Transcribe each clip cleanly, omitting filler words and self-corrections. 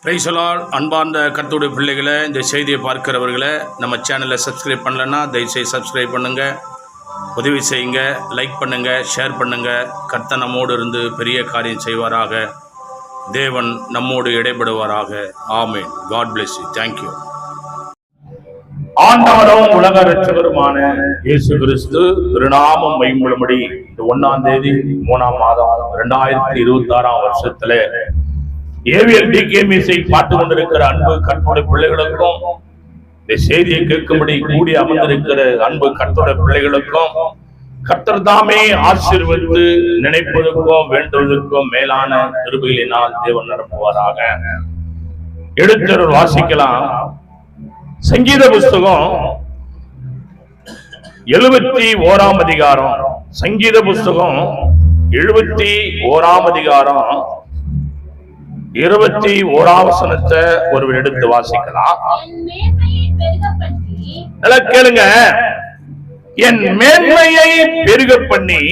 Praise the Lord. அன்பார்ந்த கர்த்தருடைய பிள்ளைகளை, இந்த செய்தியை பார்க்கிறவர்களை, நம்ம சேனலை சப்ஸ்கிரைப் பண்ணலைன்னா தயவுசெய்து சப்ஸ்கிரைப் பண்ணுங்கள், உதவி செய்யுங்க, லைக் பண்ணுங்கள், ஷேர் பண்ணுங்கள். கர்த்தர் நம்மோடு இருந்து பெரிய காரியம் செய்வாராக. தேவன் நம்மோடு இடைபடுவாராக. ஆமென். God bless you. தேங்க்யூ. ஆண்டவரும் உலக இரட்சகருமான இயேசு கிறிஸ்து திருநாமம் மகிமைப்படும்படி இந்த 1ஆம் தேதி 3ஆம் மாதம் 2026ஆம் வருஷத்துல ஏவிஎல் டிகேமிஸை பார்த்து கொண்டிருக்கிற அன்பு கர்த்தருடைய பிள்ளைகளுக்கும், இந்த செய்தியை கேட்கும்படி கூடி அமர்ந்திருக்கிற அன்பு கர்த்தருடைய பிள்ளைகளுக்கும் கர்த்தர் தாமே ஆசீர்வதித்து நினைப்பதற்கும் வேண்டுவதற்கும் மேலான கிருபையினால் தேவன் நிரப்புவாராக. எடுத்தவர் வாசிக்கலாம். சங்கீத புஸ்தகம் 71ஆம் அதிகாரம். சங்கீத புஸ்தகம் 71ஆம் அதிகாரம் 21ஆம் வசனத்தை ஒருவர் எடுத்து வாசிக்கலாம். நல்லா கேளுங்க. என் மேன்மையை பெருக பண்ணி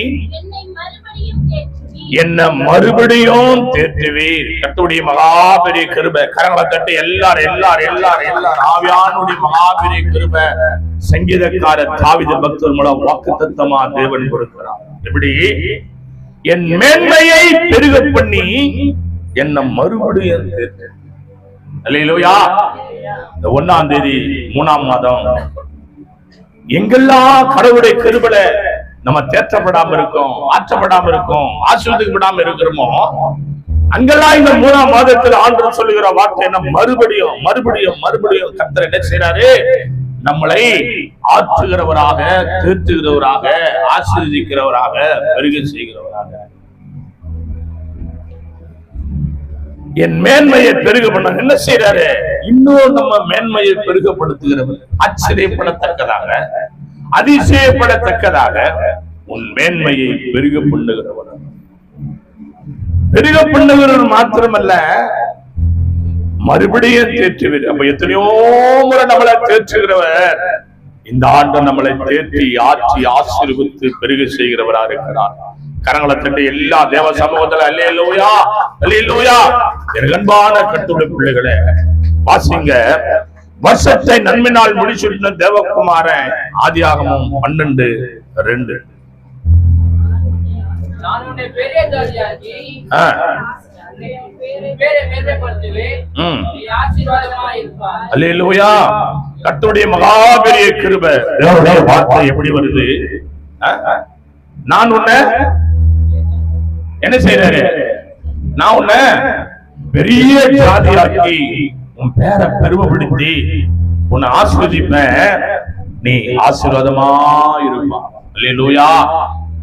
என்ன மறுபடியும் தேற்றுவீர். கர்த்தருடைய மகாபெரிய கிருபை. கரங்களை தட்டி எல்லாரும் ஆவியானுடைய மகாபெரிய கிருபை சங்கீதக்காரர் தாவீது பக்தர் மூலம் வாக்குத்தத்தமா தேவன் கொடுக்கிறார். எப்படி? என் மேன்மையை பெருக பண்ணி என்ன மறுபடியும் தேற்று. அல்லேலூயா. இந்த 1ஆம் தேதி 3ஆம் மாதம் எங்கெல்லாம் கடவுளுடைய கிருபையில நம்ம தேற்றப்படாம இருக்கோம், ஆற்றப்படாம இருக்கோம், ஆசீர்வதிக்கப்படாம இருக்கிறோமோ, அங்கெல்லாம் இந்த 3ஆம் மாதத்தில் ஆண்டவர் சொல்லுகிற வார்த்தை என்ன? மறுபடியும் மறுபடியும் மறுபடியும் கர்த்தர் என்ன செய்யறாரு? நம்மளை ஆற்றுகிறவராக, தேற்றுகிறவராக, ஆசீர்வதிக்கிறவராக, பெருக செய்கிறவராக. என் மேன்மையை பெருக பண்ண என்ன செய்யறாரு? இன்னும் நம்ம மேன்மையை பெருகப்படுத்துகிறவர். ஆச்சரியப்படத்தக்கதாக, அதிசயப்படத்தக்கதாக உன் மேன்மையை பெருக பண்ணுகிறவர். பெருக பண்ணுகிறவர் மாத்திரமல்ல, மறுபடியும் தேற்றுவீர். அப்ப எத்தனையோ முறை நம்மளை தேற்றுகிறவர் இந்த ஆண்டு நம்மளை தேற்றி ஆற்றி ஆசீர்வதித்து பெருக செய்கிறவரா இருக்கிறார். கரங்களை தட்டி எல்லா தேவ சமூகத்துல அல்லேலூயா அல்லேலூயா. அன்பான கர்த்தருடைய பிள்ளைகளே, வாசிங்க. வருஷத்தை நன்மையினால் முடிச்சுட்ட தேவகுமாரன் ஆதியாகமம் 12:2. அல்லேலூயா. கர்த்தருடைய மகாபெரிய கிருபை. தேவனுடைய வார்த்தை எப்படி வருது? நான் உன்னை என்ன செய்யறாரு? நான் உன்னை பெரிய ஜாதியாக்கி உன் பேரை பெருமைப்படுத்தி உன்னை ஆசீர்வதிப்பேன், நீ ஆசீர்வாதமா இருப்பா. அல்லேலூயா.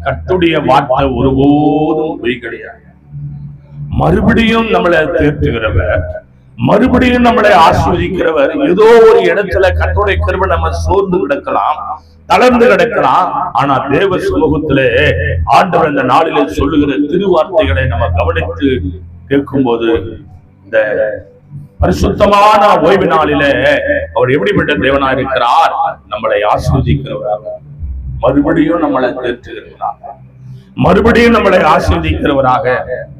கர்த்தருடைய வார்த்தை ஒருபோதும் பொய் கிடையாது. மறுபடியும் நம்மளை தேற்றுகிறவர், மறுபடியும் நம்மளை ஆசீர்வதிக்கிறவர். ஏதோ ஒரு இடத்துல கர்த்தருடைய கிருபை நம்ம சோர்ந்து கிடக்கலாம், தளர்ந்து கிடக்கலாம். ஆனா தேவ சமூகத்திலே ஆண்டவர் இந்த நாளிலே சொல்லுகிற திருவார்த்தைகளை நம்ம கவனித்து கேட்கும் போது, இந்த பரிசுத்தமான ஓய்வு நாளிலே அவர் எப்படிப்பட்ட தேவனா இருக்கிறார்? நம்மளை ஆசீர்வதிக்கிறவராக, மறுபடியும் நம்மளை தேற்றுகிறவராக, மறுபடியும் நம்மளை ஆசீர்வதிக்கிறவராக.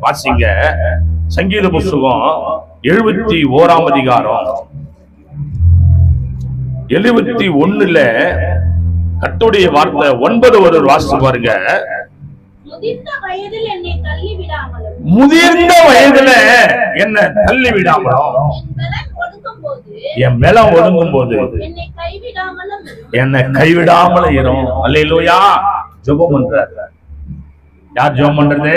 வாசிங்க. சங்கீத புஸ்தகம் 71ஆம் அதிகாரம் 71ல கர்த்தருடைய வார்த்தை 9 ஒரு வாசிச்சு பாருங்க. முதிர்ந்த வயதுல என்னை தள்ளி விடாமலும் என் பலம் ஒடுங்கும் போது என்னை கைவிடாமலும் இரும். அல்லேலூயா. ஜெபம் பண்றார். யார் ஜெபம் பண்றது?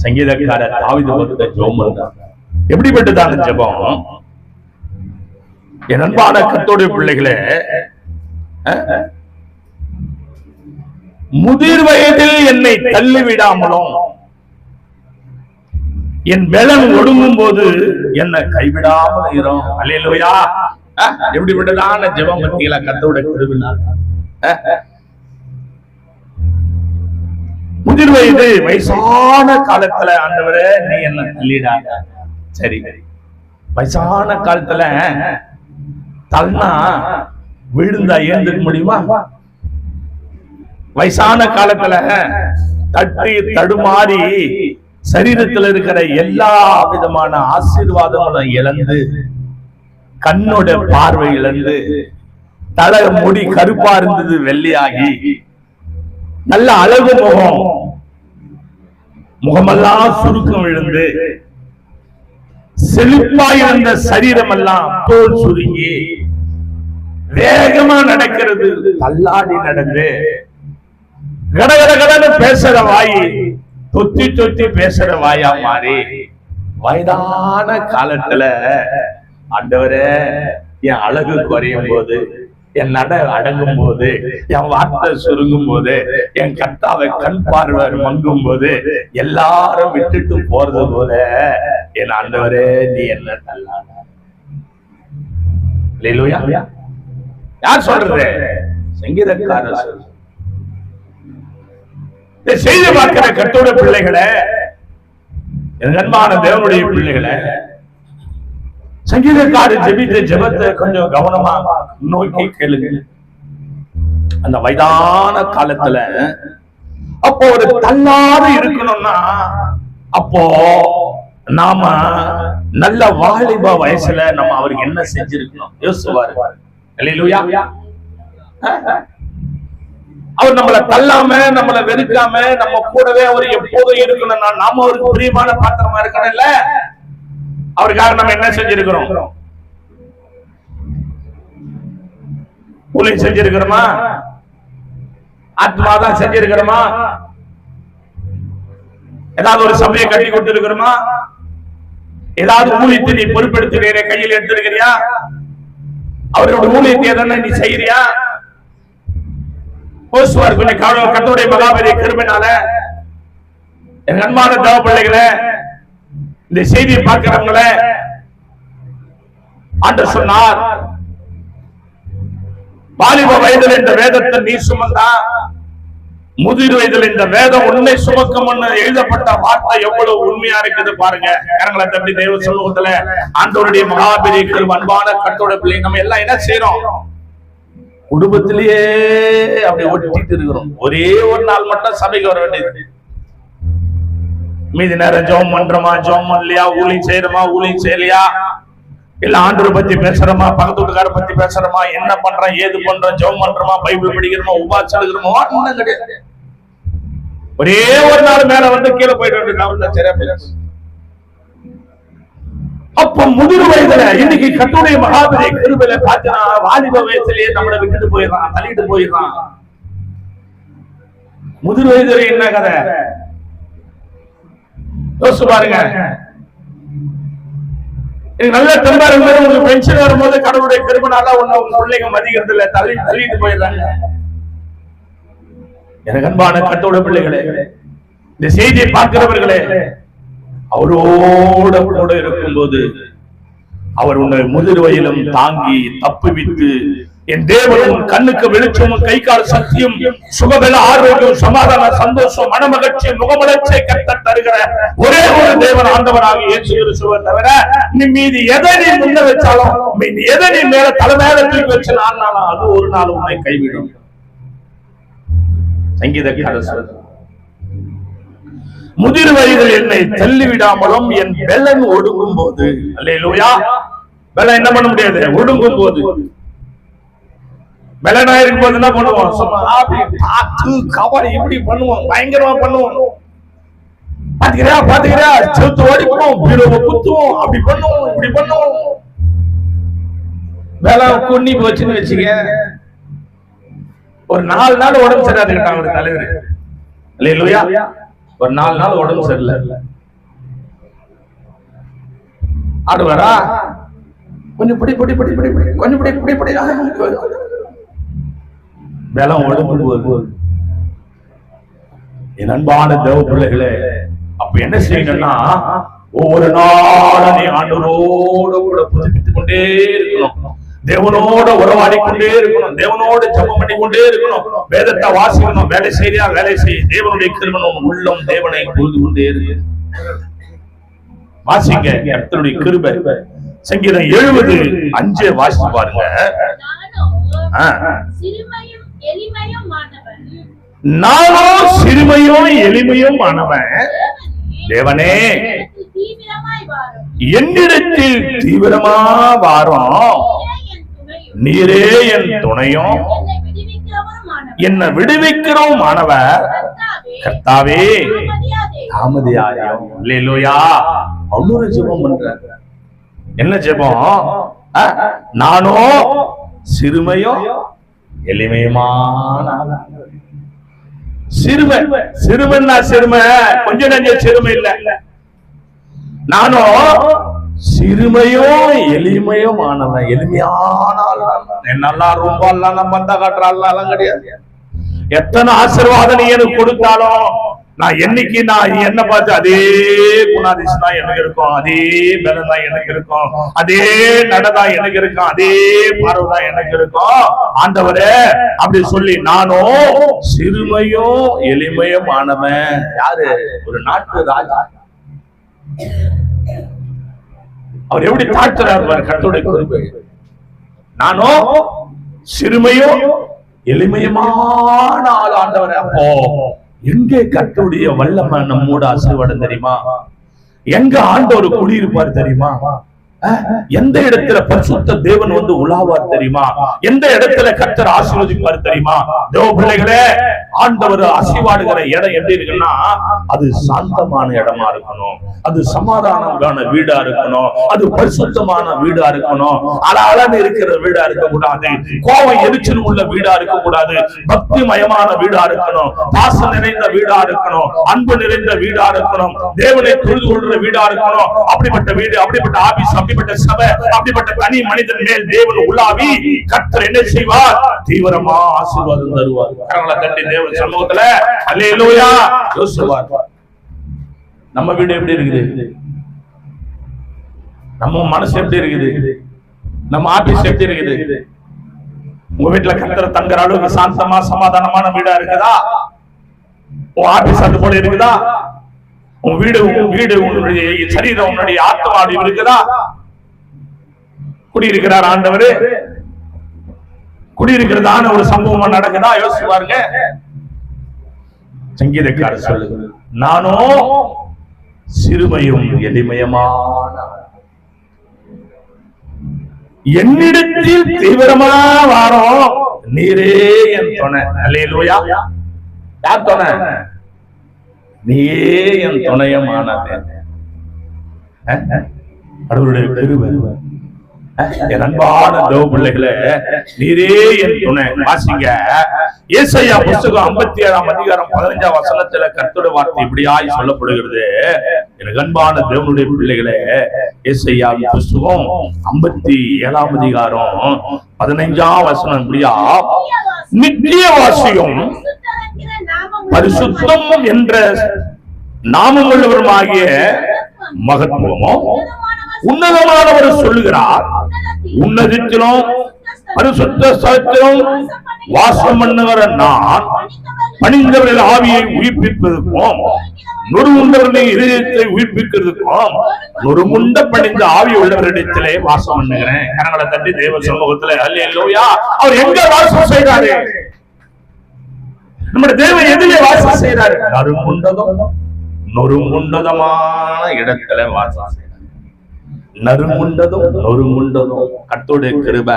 சங்கீதக்காரர் தாவீது பக்தர் ஜெபம் பண்றார். எப்படிப்பட்டதான ஜெபம்? என் அன்பான கர்த்தருடைய பிள்ளைகளே, முதிர் வயதில் என்னை தள்ளி விடாமலும் என் பலம் ஒடுங்கும் போது என்னை கைவிடாமல் இரும். அல்லேலூயா. எப்படிப்பட்டதான ஜெபம் பத்தீங்களா? கர்த்தருடைய கிருபையினால். முதிர் வயது, வயசான காலத்துல ஆண்டவரே நீ என்ன தள்ளிடாத. சரி, வயசான காலத்துல தள்ளனா விழுந்தா ஏந்திருக்க முடியுமா? வயசான காலத்துல தட்டி தடுமாறி சரீரத்தில் இருக்கிற எல்லா விதமான ஆசீர்வாதங்களும் இழந்து, கண்ணோட பார்வை இழந்து, தலை முடி கருப்பா இருந்தது வெள்ளையாகி, நல்ல அழகு முகமெல்லாம் சுருக்கம் விழுந்து, செழிப்பாயிருந்த சரீரம் எல்லாம் தோல் சுருங்கி, வேகமா நடக்கிறது, தள்ளாடி நடந்து, கடகடகடன்னு பேசுற வாய் தொத்தி தொத்தி பேசுற வாயா மாறி, வயதான காலத்துல ஆண்டவரே என் அழகு குறையும் போது, என் நட அடங்கும் போது, என் வார்த்தை சுருங்கும் போது, என் கர்த்தாவை கண் பார்வை மங்கும் போது, எல்லாரும் விட்டுட்டு போறது போல என் ஆண்டவரே நீ என்ன தள்ளாத. அல்லேலூயா. யார் சொல்றது? சங்கீதக்காரர் சொல்றது. செய்தி பார்க்கிற கர்த்தருடைய பிள்ளைகளை, என் அன்பான தேவனுடைய பிள்ளைகளை, சங்கீதக்காரர் ஜெபித்த ஜெபத்தை கொஞ்சம் கவனமா நோக்கி கேளுங்க. அந்த வயதான காலத்துல அப்போ ஒரு தள்ளாத இருக்கணும்னா, அப்போ நாம நல்ல வாலிப வயசுல நம்ம அவருக்கு என்ன செஞ்சிருக்கணும் யோசிச்சுவாரு. அல்லேலூயா. அவர் நம்மளை தள்ளாம, நம்மளை வெறுக்காம, நம்ம கூடவே அவர் எப்போதும் இருக்கணும்னா நாம அவருக்கு பிரியமான பாத்திரமா இருக்கணும். இல்ல, அவருக்காக நம்ம என்ன செஞ்சிருக்கிறோம்? ஊழியம் செஞ்சிருக்கிறோமா? ஆத்மாதான் செஞ்சிருக்கிறோமா? ஏதாவது ஒரு சபையை கட்டி கொண்டு இருக்கிறோமா? ஏதாவது ஊழியத்தை நீ பொறுப்பெடுத்து கையில் எடுத்திருக்கிறியா? அவரோட ஊழியத்தை எதனா நீ செய்யறியா? கொஞ்சம் கர்த்தருடைய மகாபெரிய கிருபையினால என் அன்பான தேவ பிள்ளைகளே, இந்த செய்தியை பார்க்கிறவங்களே, ஆண்டவர் சொன்னார், வாலிப வயதில் இந்த வேதத்தை நீ சுமந்தா, முதிர் வயதில் இந்த வேதம் உன்னை சுமக்கும் எழுதப்பட்ட வார்த்தை எவ்வளவு உண்மையா இருக்குது பாருங்க. கரங்களை தட்டி தேவ சமூகத்துல ஆண்டவருடைய மகாபெரிய கிருபை. அன்பான கர்த்தருடைய பிள்ளை, நம்ம எல்லாம் என்ன செய்யறோம்? குடும்பத்திலேயே அப்படி ஒட்டிட்டு இருக்கிறோம். ஒரே ஒரு நாள் மட்டும் சபைக்கு வர வேண்டியது. மீதி நேரம் ஜெபம் பண்றோமா, ஜெபம் பண்ணலையா, ஊழியம் செய்யறோமா, ஊழியம் செய்யலையா, இல்ல ஆண்டவரை பத்தி பேசுறோமா, பக்கத்து வீட்டுக்கார பத்தி பேசுறோமா, என்ன பண்றோம், ஏது பண்றோம், ஜெபம் பண்றோமா, பைபிள் படிக்கிறோமா, உபாசம் எடுக்கிறோமா, ஒண்ணும் கிடையாது. ஒரே ஒரு நாள் மேல வந்து கீழே போயிட்டு. அப்ப முதிர் வயதுல இன்னைக்கு கர்த்தருடைய மகாபெரிய கிருபையில பார்த்தா, வாலிப வயசுலயே நம்மளை விட்டுட்டு போயிடறான், தள்ளிட்டு போயிடறான். முதிர் வயதுல என்ன கதை யோசிச்சு பாருங்க. நல்ல தெம்பா இருந்தாலும் உங்களுக்கு பென்ஷன் வரும்போது கடவுளுடைய கிருபைனால உங்க பிள்ளைங்க மதிக்கிறது இல்ல, தள்ளிட்டு போயிடுறாங்க. எனக்கு அன்பான கர்த்தருடைய பிள்ளைகளே, இந்த செய்தியை பார்க்கிறவர்களே, அவரோட கூட இருக்கும்போது அவர் உன்னை முதிர் வயலும் தாங்கி தப்புவித்து, என் தேவன் உன் கண்ணுக்கு வெளிச்சமும் கை கால் சக்தியும் சுகபல ஆரோக்கியம் சமாதான சந்தோஷம் மனமகிழ்ச்சி முகமலர்ச்சியை கர்த்தர் தருகிற ஒரே ஒரு தேவன் ஆண்டவராக இயேசு கிறிஸ்துவை தவிர நீ மீதி எதை நீ முன்ன வச்சாலும், மீதி எதை நீ மேல தலைமையில தூக்கி வச்சு நாளாலும் அது ஒரு நாள் உன்னை கைவிடும். சங்கீதக்காரர் முதிர் வயதில் என்னை தள்ளிவிடாமலும் என் பெலன் ஒடுங்கும் போது, அல்லேலூயா, பெலன் என்ன பண்ண முடியாது, ஒடுங்கும் போது. பெலனா இருக்கும் போது என்ன பண்ணுவோம்? கபடி இப்படி பண்ணுவோம், பயங்கரமா பண்ணுவோம். பாத்துக்கிறியா செலுத்து ஓடிப்போம், பீரோவை குத்துவோம், அப்படி பண்ணுவோம், இப்படி பண்ணுவோம். பெல கொன்னி போச்சுன்னு வச்சுக்க, ஒரு 4 நாள் உடம்பு சரியாதுக்கிட்டான் ஒரு தலைவர். அல்லேலூயா. ஒரு 4 நாள் உடம்பு சரியில்லை. ஆடுவாரா? கொஞ்சம் பிடி கொஞ்சம் பிடி பலம் உடம்பு போது. என் அன்பான தேவ பிள்ளைகளே, அப்ப என்ன செய்யணும்னா, ஒவ்வொரு நாளும் நீ ஆண்டவரோட கூட புதுப்பித்துக் கொண்டே இருக்கணும், தேவனோட உறவாடி கொண்டே இருக்கணும், தேவனோட ஜெபம் பண்ணி கொண்டே இருக்கணும், வேதத்தை வாசிக்கணும், வேலை செய்யா வேலை செய்ய, தேவனுடைய கிருபை உள்ளம் தேவனை தொழுது கொண்டே இருக்கு. வாசிங்க கர்த்தருடைய கிருபை. சங்கீதம் 70:5 வாசித்து பாருங்க. நானும் சிறுமையும் எளிமையும் ஆனவன், தேவனே என்னிடத்தில் தீவிரமா வாரும், நீரே என் துணையும் என்னை விடுவிக்கிறோம் ஆனவர். கர்த்தாவே தாமதியாயும். அல்லேலூயா. அவ்வளவு ஜெபம் பண்றார். என்ன ஜெபம்? நானும் சிறுமையும் எளிமையுமான சிறுமை. சிறுமைன்னா சிறுமை கொஞ்சம் நெஞ்ச சிறுமை இல்ல. நானும் சிறுமையும் எளிமையும் ஆனவன். எளிமையானால் நல்லா ரொம்ப எல்லாம் நம்ம வந்தா காட்டுறாள் கிடையாது. எத்தனை ஆசீர்வாதம் நீ எனக்கு கொடுத்தாலும் நான் என்னைக்கு நான் என்ன பார்த்து அதே குணாதிசம் தான் எனக்கு இருக்கும், அதே பலம் தான் எனக்கு இருக்கும், அதே நடதான் எனக்கு இருக்கும், அதே பார்வை தான் எனக்கு இருக்கும். ஆண்டவரே அப்படி சொல்லி நானும் சிறுமையும் எளிமையும் ஆனவன். யாரு? ஒரு நாட்டு ராஜா. அவர் எப்படி தாழ்த்துறார் கர்த்தருடைய கிருபை. நானும் சிறுமையும் எளிமையுமான ஆள் ஆண்டவர். அப்போ எங்கே கர்த்தருடைய வல்லமை நம்மோட ஆசீர்வாதம் தெரியுமா? எங்க ஆண்டவர் குடியிருப்பார் தெரியுமா? எந்த இடத்துல பரிசுத்த தேவன் வந்து உலாவார் தெரியுமா? எந்த இடத்துல கர்த்தர் ஆசீர்வதிப்பார் தெரியுமா? தேவ பிள்ளைகளே, ஆண்டவர் ஆசீர்வாடுகிற இடம் எப்படி இருக்குன்னா அது சாந்தமான இடமா இருக்கணும், அது சமாதானமான வீடா இருக்கணும், அது பரிசுத்தமான வீடா இருக்கணும், அழகான இருக்கிற வீடா இருக்க கூடாது, கோபம் எரிச்சல் உள்ள வீடா இருக்க கூடாது, பக்தி மயமான வீடா இருக்கணும், பாசம் நிறைந்த வீடா இருக்கணும், அன்பு நிறைந்த வீடா இருக்கணும், தேவனை தொழுது கொள்ற வீடா இருக்கணும். அப்படிப்பட்ட வீடு, அப்படிப்பட்ட ஆபீஸ், அப்படிப்பட்ட சபை, அப்படிப்பட்ட தனி மனிதன் மேல் தேவன் உலாவி கர்த்தர் என்ன செய்வார்? தீவிரமா ஆசீர்வாதம் தருவார். கரங்களை தட்டி தேவன் சமூகத்துல அல்லேலூயா யோசிப்பார். நம்ம வீடு எப்படி இருக்குது? நம்ம மனசு எப்படி இருக்குது? நம்ம ஆபீஸ் எப்படி இருக்குது? உங்க வீட்டுல கர்த்தர் தங்குற அளவுக்கு சாந்தமா சமாதானமான வீடா இருக்குதா? உன் ஆபீஸ் அது போல இருக்குதா? உன் வீடு உன்னுடைய சரீரம், உன்னுடைய ஆத்மா இருக்குதா? குடியிருக்கிறார் ஆண்டவர். குடியிருக்கிறதான ஒரு சம்பவம் நடக்குதா? யோசிச்சு பாருங்க. சங்கீதக்காரர் சொல்லுங்க, நானும் சிறுமையும் எளிமையமான என்னிடத்தில் தீவிரமா வாரோம், நீரே என் துணை. அல்லேலூயா. யார் துணை? நீயே என் துணையமானது. அவருடைய கிருபை. என் அன்பான தேவ பிள்ளைகளே, நீரே என் துணை. வாசிங்க ஏசாயா புத்தகம் 57ஆம் அதிகாரம் 15ஆம் வசனத்துல கர்த்தருடைய வார்த்தை இப்படியாய் சொல்லப்படுகிறது. எனக்கு அன்பான தேவனுடைய பிள்ளைகளே, ஏசாயா புத்தகம் 57ஆம் அதிகாரம் 15ஆம் வசனம் இப்படியா, நித்திய வாசியும் பரிசுத்தம் என்ற நாமம் உள்ளவருமாகிய மகத்துவமும் உன்னதமானவர் சொல்லுகிறார், உன்னதத்திலும் பரிசுத்த ஸ்தலத்திலும் வாசம் பண்ணுகிற நான் பணிந்தவர்கள் ஆவியை உயிர்ப்பிப்பதற்கும் நொறுமுண்டவர்களின் இதயத்தை உயிர்ப்பிக்கிறதுக்கும் நொறுமுண்ட பணிந்த ஆவி உள்ளவரிடத்திலே வாசம் பண்ணுகிறேன். கரங்களை தட்டி தேவ சமூகத்துல அல்லேலூயா. அவர் எங்க வாசம் செய்கிறாரு? நம்முடைய தேவன் எதிலே வாசம் செய்கிறாரு? நொறுமுண்டதமான இடத்துல வாசம் செய்கிறார். நொறுமுண்டதும் கர்த்தருடைய கிருபை.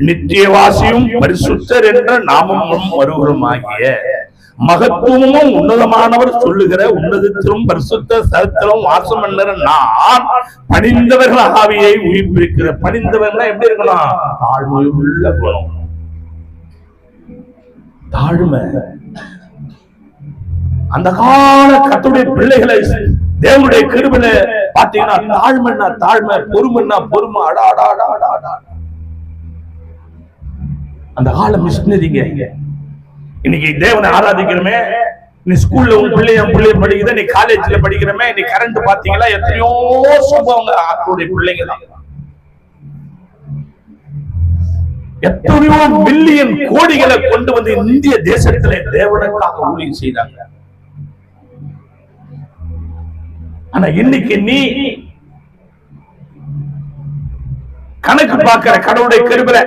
நித்தியவாசியும் பரிசுத்தர் என்ற நாமமும் வருவருமாகிய மகத்துவமும் உன்னதமானவர் சொல்லுகிற உன்னதத்திலும் பரிசுத்த ஸ்தலத்திலும் வாசம் பண்ணுற நான் பணிந்தவர்கள் ஆவியை உயிர்ப்பிக்கிற. பணிந்தவர்கள் எப்படி இருக்கணும்? தாழ்மையுள்ள குணம், தாழ்மை. அந்த கால கர்த்தருடைய பிள்ளைகளை தேவனுடைய கிருபையில பாத்தீங்கன்னா தாழ்மைன்னா தாழ்மை, பொறுமைன்னா பொறுமை. அந்த கால மிஷினரிங்க. இன்னைக்கு தேவனை ஆராதிக்கிறமே, நீ ஸ்கூல்ல உன் பிள்ளைய படிக்குத, நீ காலேஜ்ல படிக்கிறமே, நீ கரண்ட் பாத்தீங்களா? எத்தனையோ சம்பவங்க அவருடைய பிள்ளைங்க தான். எத்தனையோ மில்லியன் கோடிகளை கொண்டு வந்து இந்திய தேசத்திலே தேவனுக்காக ஊழியம் செய்தாங்க. ஆனா இன்னைக்கு நீ கணக்கு பார்க்கிற கடவுளுடைய கிருபையில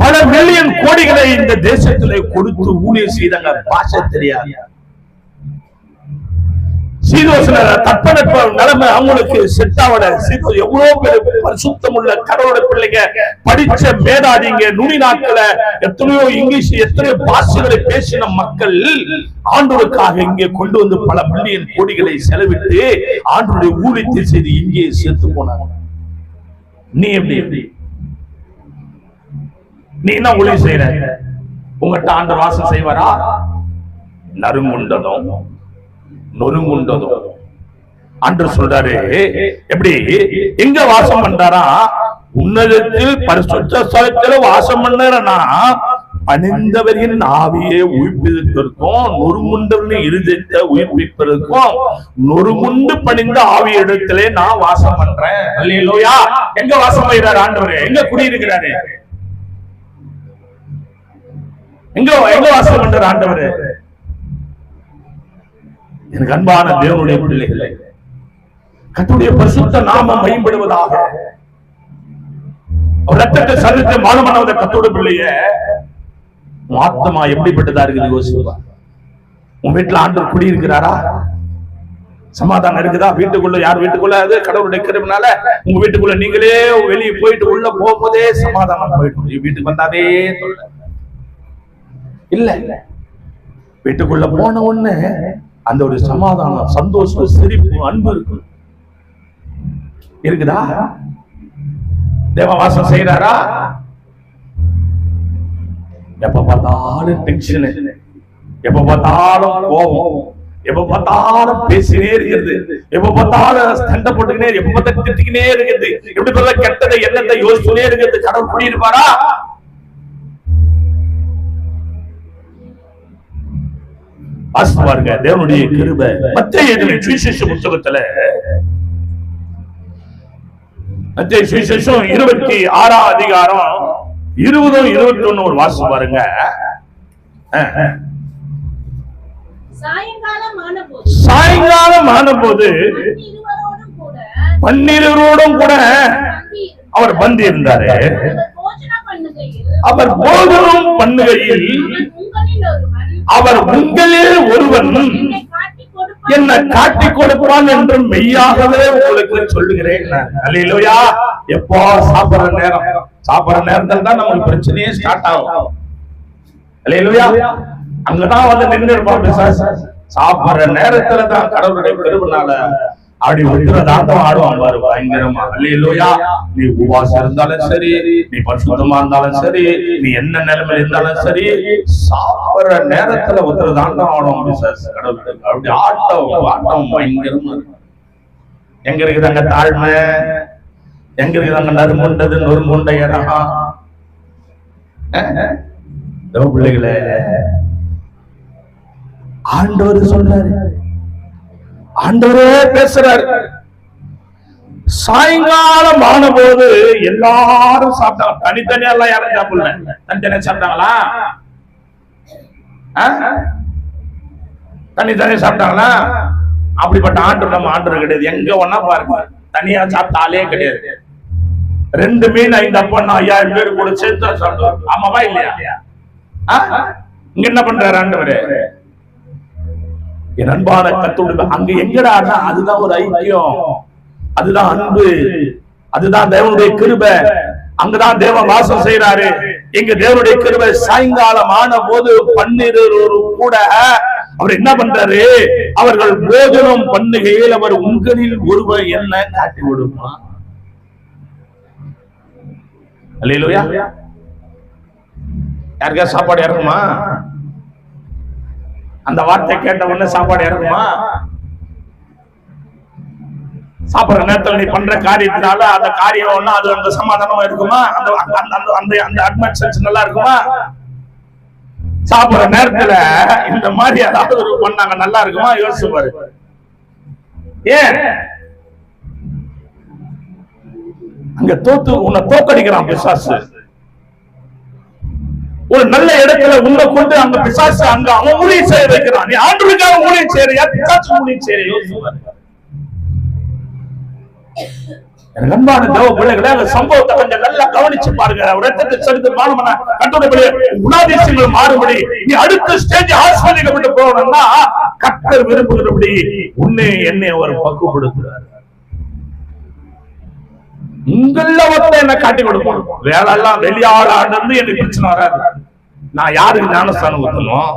பல மில்லியன் கோடிகளை இந்த தேசத்திலே கொடுத்து ஊழியம் செய்தாங்க. பாஷை தெரியாது, சீதோசன தட்பவெட்ப நிலைமை அவங்களுக்கு செட் ஆகல. எவ்வளவு பேர் பரிசுத்தம் உள்ள கடவுளோட பிள்ளைங்க, படிச்ச மேதாதிங்க, நுனி நாட்கள எத்தனையோ இங்கிலீஷ் எத்தனையோ பாஷைகளை பேசின மக்கள் ஆண்டவருக்காக இங்கே கொண்டு வந்து பல மில்லியன் கோடிகளை செலவிட்டு ஆண்டவருடைய ஊழியத்தை செய்து இங்கே சேர்த்து போனாங்க. நீ எப்படி? நீ என்ன ஊழியம் செய்யற? உங்ககிட்ட ஆண்டவர் வாசம் செய்வாரா? நறுங்குண்டதும் நொறுங்குண்டதும். ஆண்டவர் சொல்றாரு, எப்படி எங்க வாசம் பண்றாரா? உன்னதத்தில் பரிசுத்த ஸ்தலத்தில் வாசம் பண்ணறனா பணிந்தவரின் ஆவியை உயிர்ப்பிப்பதற்கும் நொறுங்குண்டவரின் இருதயத்தை உயிர்ப்பிப்பதற்கும் நொறுங்குண்டு பணிந்த ஆவி இடத்திலே நான் வாசம் பண்றேன். அல்லேலூயா. எங்க வாசம் செய்யறாரு ஆண்டவர்? எங்க குடியிருக்கிறாரு? எங்க வாசம் பண்ற ஆண்டவர்? எனக்கு அன்பான தேவனுடைய பிள்ளைகளை, கர்த்தருடைய பரிசுத்த நாமம் மகிமைப்படுவதாக. ரத்தத்தை சரீரத்தை மானமானவத கர்த்தருடைய பிள்ளைய, உன் ஆத்மா எப்படிப்பட்டதா இருக்குது யோசிப்பா. உன் வீட்டுல ஆண்டவர் குடியிருக்கிறாரா? சமாதானம் இருக்குதா? வீட்டுக்குள்ள யார் வீட்டுக்குள்ள அது கடவுளுடைய கிருபையினால உங்க வீட்டுக்குள்ள நீங்களே வெளியே போயிட்டு உள்ள போகும்போதே சமாதானம் போயிட்டு வீட்டுக்கு வந்தாவே இல்ல. வீட்டுக்குள்ள போன உடனே அந்த ஒரு சமாதானம், சந்தோஷம், சிரிப்பு, அன்பு இருக்குதா? தேவவாசம் செய்யறாரா? எப்ப பார்த்தாலும் டென்ஷன், எப்ப பார்த்தாலும் கோபம், எப்ப பார்த்தாலும் பேசினே இருக்கிறது, எப்ப பார்த்தாலும் சண்டை போட்டுக்கினே, எப்ப பார்த்தாலும் திட்டிக்கினே இருக்குது, எப்படி பார்த்தா கெட்டதை எண்ணத்தை யோசிச்சுனே இருக்கிறது. கடவுள் குடியிருப்பாரா? பாருங்க தேவனுடைய கிருபை. மத்தேயு எழுதின சுவிசேஷ புத்தகத்துல மத்தேயு சுவிசேஷம் 26ஆம் அதிகாரம் 20 21 ஒரு வாசம் பாருங்க. சாயங்காலம் ஆனபோது பன்னிருவரோடும் கூட அவர் பந்தி இருந்தாரு. அவர் போஜனம் பண்ணுகையில் அவர் உங்களில் ஒருவன் என்ன காட்டிக் கொடுப்பான் என்று மெய்யாகவே உங்களுக்கு சொல்லுகிறேன். அல்லேலூயா. எப்போ சாப்பிடுற நேரத்தில் தான் நமக்கு பிரச்சனையே ஸ்டார்ட் ஆகும். அல்லேலூயா. அங்கதான் வந்து நின்று இருப்பான். சாப்பிடுற நேரத்துல தான் கடவுளுடைய கிருபையினால அப்படி விட்டுறதாட்டம் ஆடுவான் பாரு, பயங்கரமா. அல்லேலூயா. நீ உபவாசம் இருந்தாலும் சரி, நீ பரிசுத்தமா இருந்தாலும் சரி, நீ என்ன நிலைமையில இருந்தாலும் சரி, சாப்பிடுற நேரத்துல விட்டுறதாட்டம் ஆடுவான் கடவுள். அப்படி ஆட்டம் பயங்கரமா இருக்கும். எங்க இருக்குது அங்க தாழ்மை, எங்க இருக்குது அங்க நறுமுண்டது நொறுமுண்டையரா? பிள்ளைகளே, ஆண்டவர் சொல்றாரு, ஆண்டவரே பேசுறாரு. சாயங்காலம் ஆன போது எல்லாரும் சாப்பிட்டாங்க. தனித்தனியா எல்லாம் யாரும் சாப்பிடல, தனித்தனியா சாப்பிட்டாங்களா? தனித்தனியா சாப்பிட்டாங்களா? அப்படிப்பட்ட ஆண்டு நம்ம ஆண்டு கிடையாது. எங்க ஒன்னா பாருங்க, தனியா சாப்பிட்டாலே கிடையாது. 2 மீன் 5 அப்பம் 5000 பேர் கூட சேர்த்து சாப்பிடுவாங்க. ஆமாவா இல்லையா? இங்க என்ன பண்றாரு ஆண்டவரே? என் அன்பான கர்த்தருடைய அங்க எங்கடா? அதுதான் ஒரு ஐக்கியம், அதுதான் அன்பு, அதுதான் தேவனுடைய கிருபை. அங்கதான் தேவன் வாசம் செய்யறாரு. எங்க தேவனுடைய கிருபை. சாயங்காலம் ஆன போது 12 கூட அவர் என்ன பண்றாரு? அவர்கள் போஜனம் பண்ணுகையில் அவர் உங்களில் ஒருவர் என்ன காட்டி கொடுப்பான். அல்லேலூயா. யாருக்கா சாப்பாடு இறங்குமா? அந்த வார்த்தை கேட்ட உடனே சாப்பாடு இறங்குமா? சாப்பிடுற நேரத்தில் நீ பண்ற காரியத்தினால அந்த காரியம் அது அந்த சமாதானமா இருக்குமா? அந்த அட்மாஸ்பியர் நல்லா இருக்குமா? சாப்பிடுற நேரத்துல இந்த மாதிரி ஏதாவது பண்ணாங்க நல்லா இருக்குமா? யோசிச்சு பாரு. ஏன் அங்க உன்னை தோக்கடிக்கிறான் பிசாசு. ஒரு நல்ல இடத்துல உன்னை கொண்டு அங்க பிசாசு அங்க அவன் ஊழியம் செய்ய வைக்கிறான். நீ ஆண்டவருக்காக ஊழியம் செய்யறியா? பிசாசு ஊழியம் செய்யறியா? யோசிச்சு பாரு. எனக்கு அன்பான தேவ பிள்ளைகளே, அந்த சம்பவத்தை கொஞ்சம் நல்லா கவனிச்சு பாருங்க. ரத்தத்தை சரித்து மாறுமன கர்த்தருடைய குணாதிசயங்கள் மாறுபடி நீ அடுத்த ஸ்டேஜ் ஆசீர்வதிக்கப்பட்டு போகணும்னா கர்த்தர் விரும்புகிறபடி உன்னை என்னை அவர் பக்குவப்படுத்துறார். உங்கள என்ன காட்டி கொடுப்பான். வேலை எல்லாம் வெளியாளாண்டு எனக்கு பிரச்சனை வராது. நான் யாருக்கு ஞானஸ்தானம் ஊத்தணும்,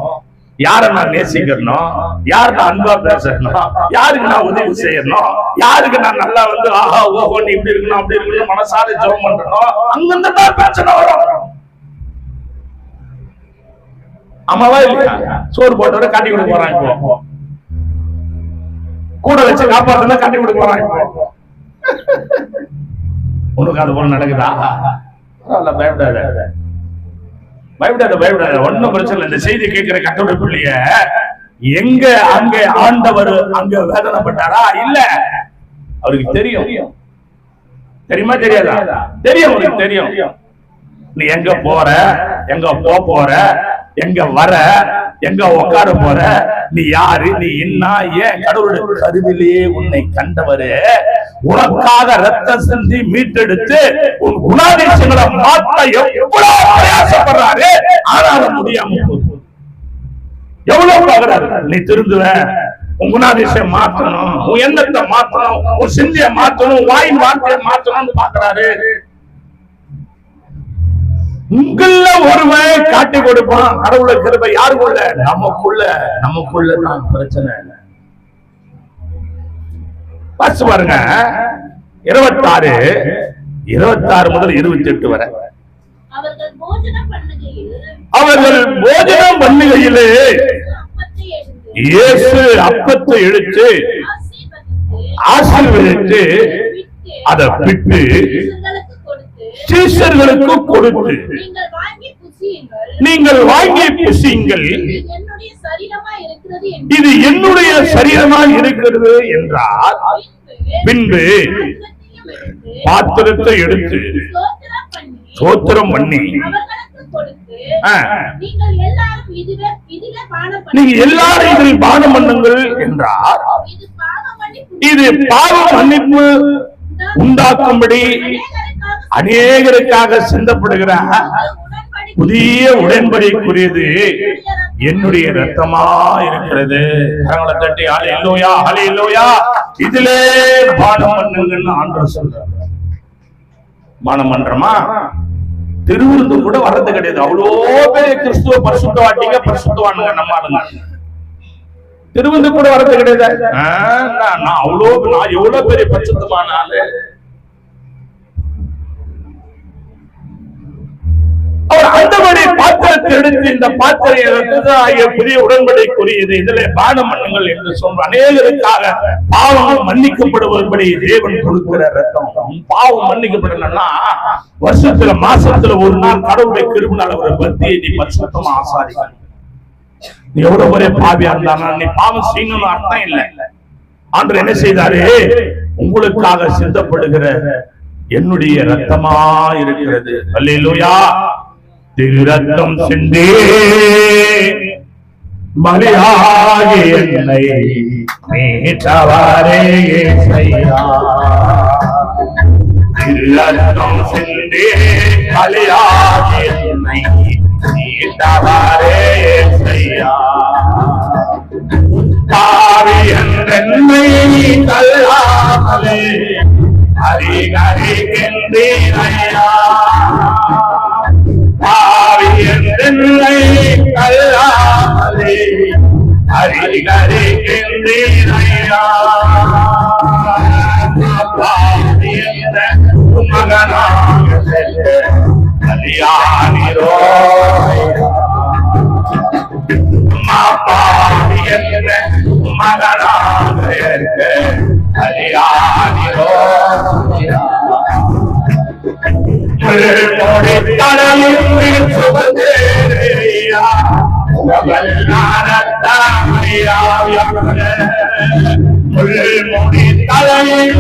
யார நான் நேசிக்கணும், யாருக்கு நான் அன்பா பேசணும், யாருக்கு நான் உதவி செய்யணும், யாருக்கு நான் நல்லா ஆஹா ஓஹோ நீ இப்படி இருக்கணும் அப்படி இருக்கணும் மனசார ஜெபம் பண்றணும், அங்கிருந்து தான் பிரச்சனை வரும். அம்மாவா இல்லையா? சோறு போட்டவரை காட்டி கொடுக்க போறான். இப்போ கூட வச்சு காப்பாத்துனா காட்டி கொடுக்க போறான். இப்போ உனக்கு அது போல நடக்குதா? பயப்படாத பயப்படாத பயப்படாத, ஒன்னும் பிரச்சனை இல்லை. இந்த செய்தி கேட்கிற கர்த்தருடைய பிள்ளைய எங்க அங்க ஆண்டவர் அங்க வேதனைப்பட்டாரா? இல்ல, அவருக்கு தெரியும். தெரியுமா தெரியாதா? தெரியும், அவருக்கு தெரியும். நீ எங்க போற, எங்க போற, எங்க வர, எங்க உட்கார போற, நீ யாரு, நீ என்ன, ஏன் கடவுளுடைய கருவிலேயே உன்னை கண்டவரு உனக்காக ரத்தம் சிந்தி மீட்டெடுத்து உன் குணாதிசயங்களை மாற்ற எவ்வளவு பிரயாசப்படுறாரு. ஆனாலும் முடியாம எவ்வளவு பாக்குறாரு. நீ திருந்துவ, உன் குணாதிசயம் மாற்றணும், உன் எண்ணத்தை மாற்றணும், உன் சிந்திய மாற்றணும், வாயின் வார்த்தையை மாற்றணும்னு பாக்குறாரு. உங்கள ஒருவன் காட்டி கொடுப்பான். கடவுளை கிருபை யாருக்குள்ள? நமக்குள்ள தான் பிரச்சனை. பாத்து பாருங்க, 26 முதல் 28 வரை. அவர்கள் போஜனம் பண்ணுகையிலே இயேசு அப்பத்தை எடுத்து ஆசீர்வதித்து அதை பிட்டு சீஷர்களுக்கு கொடுத்து, நீங்கள் வாங்கி புசியுங்கள், இது என்னுடைய சரீரமாய் இருக்கிறது என்றார். பின்பு பாத்திரத்தை எடுத்து ஸ்தோத்திரம் பண்ணி, நீங்க எல்லாரும் இதில் பானம் பண்ணுங்கள் என்றார். இது பாவ மன்னிப்பு உண்டாக்கும்படி அநேகருக்காக சிந்தப்படுகிற புதிய உடன்படிக்கைக்குரியது என்னுடைய ரத்தமா இருக்கிறது. கரங்களை தட்டி ஹல்லேலூயா ஹல்லேலூயா. இதிலே பானம் பண்ணுங்கன்னு ஆண்டவர் சொல்றார். பானம் பண்றோமா? திருவிருந்து கூட வர்றது கிடையாது. அவ்வளோ பெரிய கிறிஸ்துவ பரிசுத்தவாட்டிங்க, பரிசுத்தவானுங்க நம்ம ஆளுங்க. திருவிருந்து கூட வர்றது கிடையாது. நான் எவ்வளவு பெரிய பரிசுத்தமான ஆளு. அவர் அந்தபடி பாத்திரத்தை எடுத்து, இந்த பாத்திரம் புதிய உடன்படிக்கைக்குரியது, இதிலே பானம் பண்ணுங்கள் என்று சொல்ற அநேகருக்காக பாவங்கள் மன்னிக்கப்படுவதன்படி தேவன் கொடுக்கிற ரத்தம். பாவம் மன்னிக்கப்படலன்னா வருஷத்துல மாசத்துல ஒரு நாள் கடவுளுடைய கிருபையால ஒரு பக்தியை நீ பரிசுத்தமா ஆசாரிக்க. நீ எவ்வளவு பெரிய பாவியா இருந்தாலும் நீ பாவம் செய்யணும்னு அர்த்தம் இல்லை. ஆண்டவர் என்ன செய்தாரு? உங்களுக்காக சிந்தப்படுகிற என்னுடைய ரத்தமா இருக்கிறது. அல்லேலூயா. திரு ரத்தம் சிந்தி பலியாகி என்னை மீட்டவரே இயேசையா. திரு ரத்தம் சிந்தி பலியாகி என்னை மீட்டவரே இயேசையா. பாவி என்றென்னை தள்ளாமலே அறிகறிகின்றீரையா. பாவி என்றென்னை தள்ளாமலே அறிகறிகின்றீரையா. பாவி என்ற மகனாக செல்ல கல்யாணிரோ. பாவி என்ற மகனாக கல்யாணிரோ. கடலில் சுபந்தேரியா முள்மொழி தலையில்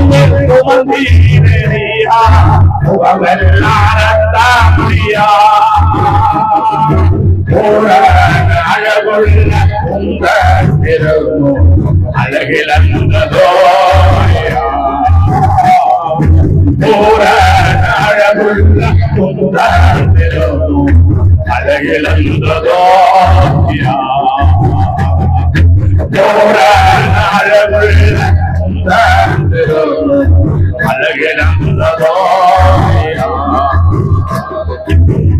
சுமந்தீரியா அழகுள்ள உங்க அழகிழந்ததோ போற அழகுள்ள அழகிழந்ததோ போற அழகுள்ள அழகிழந்ததோ